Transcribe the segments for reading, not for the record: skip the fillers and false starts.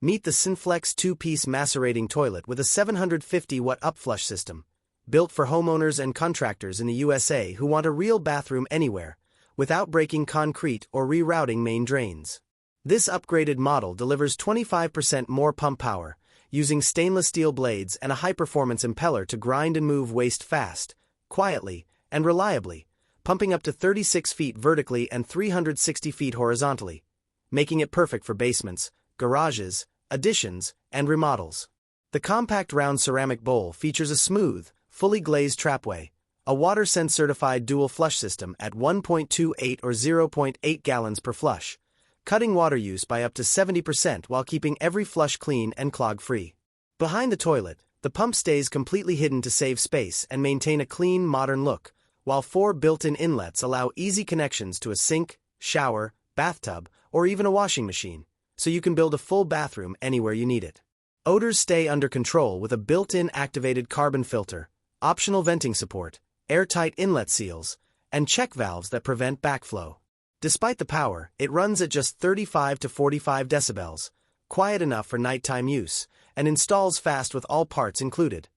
Meet the SNFLEX Two-Piece Macerating Toilet with a 750-watt upflush system, built for homeowners and contractors in the USA who want a real bathroom anywhere, without breaking concrete or rerouting main drains. This upgraded model delivers 25% more pump power, using stainless steel blades and a high-performance impeller to grind and move waste fast, quietly, and reliably, pumping up to 36 feet vertically and 360 feet horizontally, making it perfect for basements, garages, additions, and remodels. The compact round ceramic bowl features a smooth, fully glazed trapway, a WaterSense-certified dual flush system at 1.28 or 0.8 gallons per flush, cutting water use by up to 70% while keeping every flush clean and clog-free. Behind the toilet, the pump stays completely hidden to save space and maintain a clean, modern look, while 4 built-in inlets allow easy connections to a sink, shower, bathtub, or even a washing machine, so you can build a full bathroom anywhere you need it. Odors stay under control with a built-in activated carbon filter, optional venting support, airtight inlet seals, and check valves that prevent backflow. Despite the power, it runs at just 35 to 45 decibels, quiet enough for nighttime use, and installs fast with all parts included,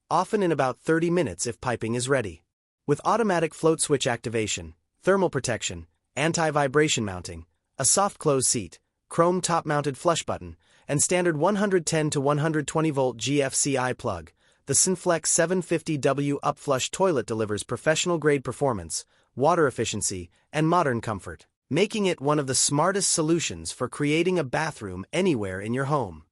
often in about 30 minutes if piping is ready. With automatic float switch activation, thermal protection, anti-vibration mounting, a soft close seat, chrome top-mounted flush button, and standard 110 to 120 volt GFCI plug, the SNFLEX 750W Upflush Toilet delivers professional-grade performance, water efficiency, and modern comfort, making it one of the smartest solutions for creating a bathroom anywhere in your home.